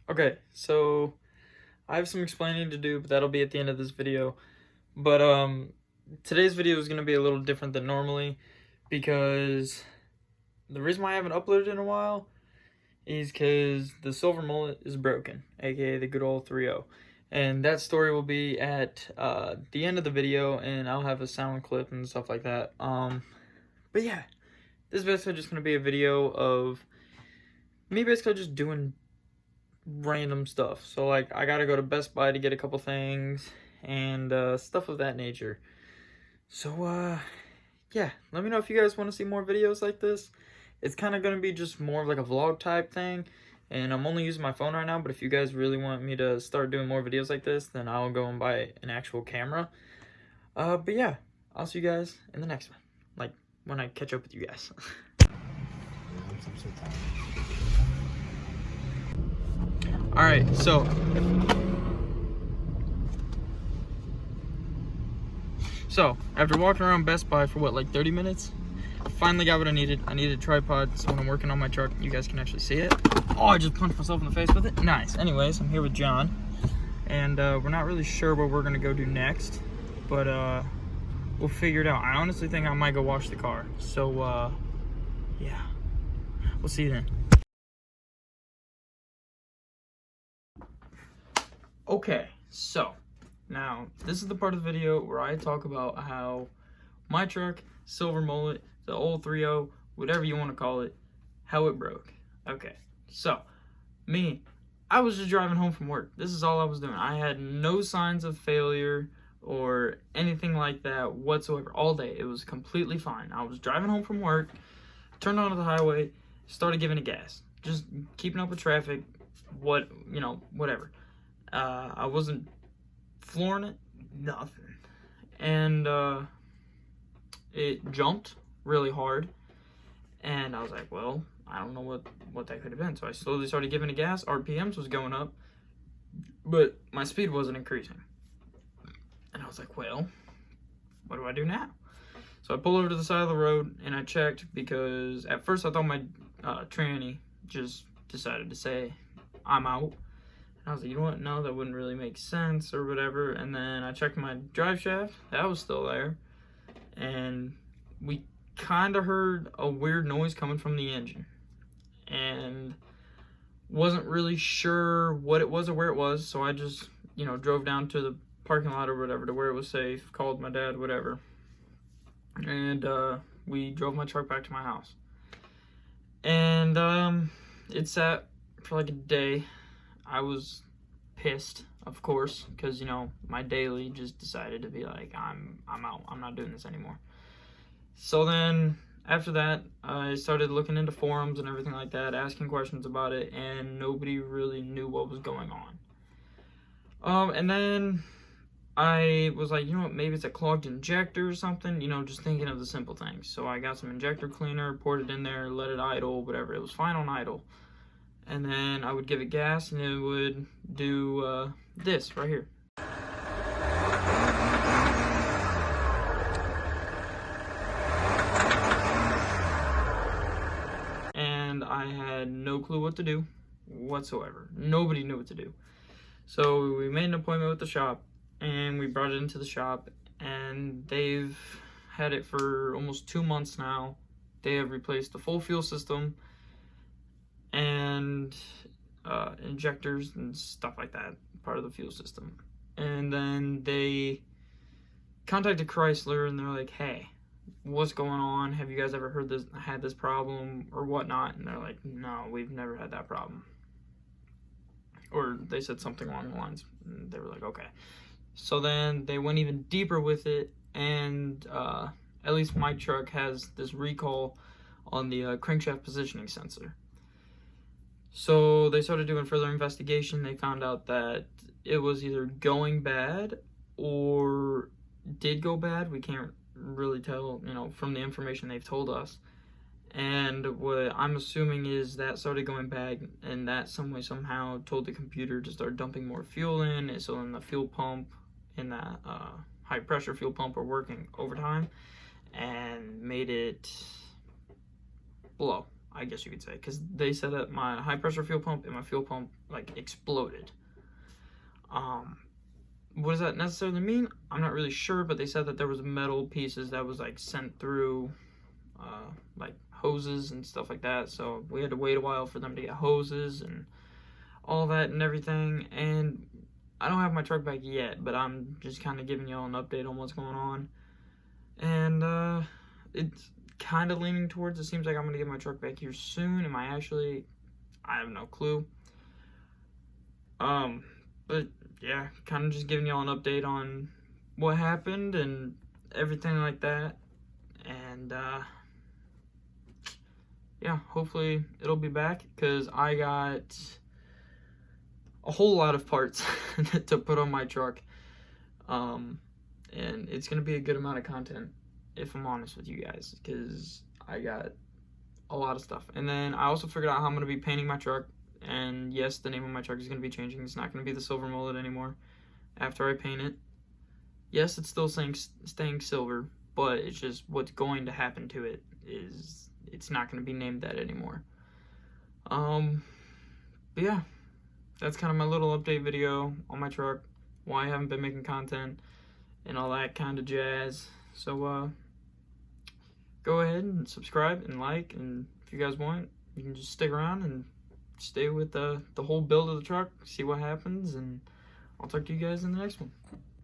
Okay, so I have some explaining to do, but that'll be at the end of this video. But today's video is gonna be a little different than normally because the reason why I haven't uploaded in a while is because the silver mullet is broken, aka the good old 3.0. And that story will be at the end of the video, and I'll have a sound clip and stuff like that. But yeah, this is basically just gonna be a video of me basically just doing random stuff. So like I gotta go to Best Buy to get a couple things and stuff of that nature. So yeah, let me know if you guys want to see more videos like this. It's kind of gonna be just more of like a vlog type thing, and I'm only using my phone right now, but if you guys really want me to start doing more videos like this, then I'll go and buy an actual camera. But yeah, I'll see you guys in the next one, like when I catch up with you guys. All right, so after walking around Best Buy for what, like 30 minutes, I finally got what I needed. I needed a tripod, so when I'm working on my truck, you guys can actually see it. Oh, I just punched myself in the face with it. Nice. Anyways, I'm here with John, and we're not really sure what we're gonna go do next, but we'll figure it out. I honestly think I might go wash the car. So yeah, we'll see you then. Okay, so now this is the part of the video where I talk about how my truck, silver mullet, the old 3.0, whatever you want to call it, how it broke. Okay, so I was just driving home from work. This is all I was doing. I had no signs of failure or anything like that whatsoever all day. It was completely fine. I was driving home from work, turned onto the highway, started giving it gas, just keeping up with traffic, whatever. I wasn't flooring it, nothing. And it jumped really hard, and I was like, well, I don't know what that could have been. So I slowly started giving it gas. RPMs was going up, but my speed wasn't increasing. And I was like, well, what do I do now? So I pulled over to the side of the road and I checked, because at first I thought my tranny just decided to say, I'm out. And I was like, you know what? No, that wouldn't really make sense or whatever. And then I checked my drive shaft. That was still there. And we kind of heard a weird noise coming from the engine. And wasn't really sure what it was or where it was. So I just, drove down to the parking lot or whatever to where it was safe, called my dad, whatever. And we drove my truck back to my house. And it sat for like a day. I was pissed, of course, because my daily just decided to be like, I'm out. I'm not doing this anymore. So then after that, I started looking into forums and everything like that, asking questions about it, and nobody really knew what was going on. And then I was like, you know what, maybe it's a clogged injector or something, just thinking of the simple things. So I got some injector cleaner, poured it in there, let it idle, whatever. It was fine on idle. And then I would give it gas, and it would do this right here. And I had no clue what to do whatsoever. Nobody knew what to do. So we made an appointment with the shop, and we brought it into the shop, and they've had it for almost 2 months now. They have replaced the full fuel system and injectors and stuff like that, part of the fuel system. And then they contacted Chrysler, and they're like, hey, what's going on? Have you guys ever had this problem or whatnot? And they're like, no, we've never had that problem. Or they said something along the lines, and they were like, okay. So then they went even deeper with it, and at least my truck has this recall on the crankshaft positioning sensor. So they started doing further investigation. They found out that it was either going bad or did go bad. We can't really tell, from the information they've told us. And what I'm assuming is that started going bad, and that some way, somehow told the computer to start dumping more fuel in. So then the fuel pump and that high pressure fuel pump were working overtime and made it blow. I guess you could say, because they said that my high pressure fuel pump and my fuel pump like exploded. What does that necessarily mean? I'm not really sure, but they said that there was metal pieces that was like sent through like hoses and stuff like that, so we had to wait a while for them to get hoses and all that and everything. And I don't have my truck back yet, but I'm just kind of giving y'all an update on what's going on. And it's kind of leaning towards, it seems like I'm going to get my truck back here soon. Am I actually? I have no clue. But yeah, kind of just giving y'all an update on what happened and everything like that. And yeah, hopefully it'll be back, because I got a whole lot of parts to put on my truck. And it's going to be a good amount of content, if I'm honest with you guys, because I got a lot of stuff. And then I also figured out how I'm going to be painting my truck. And yes, the name of my truck is going to be changing. It's not going to be the Silver Mullet anymore after I paint it. Yes, it's still staying silver, but it's just what's going to happen to it is it's not going to be named that anymore. But yeah, that's kind of my little update video on my truck, why I haven't been making content, and all that kind of jazz. So go ahead and subscribe and like, and if you guys want, you can just stick around and stay with the whole build of the truck, see what happens, and I'll talk to you guys in the next one.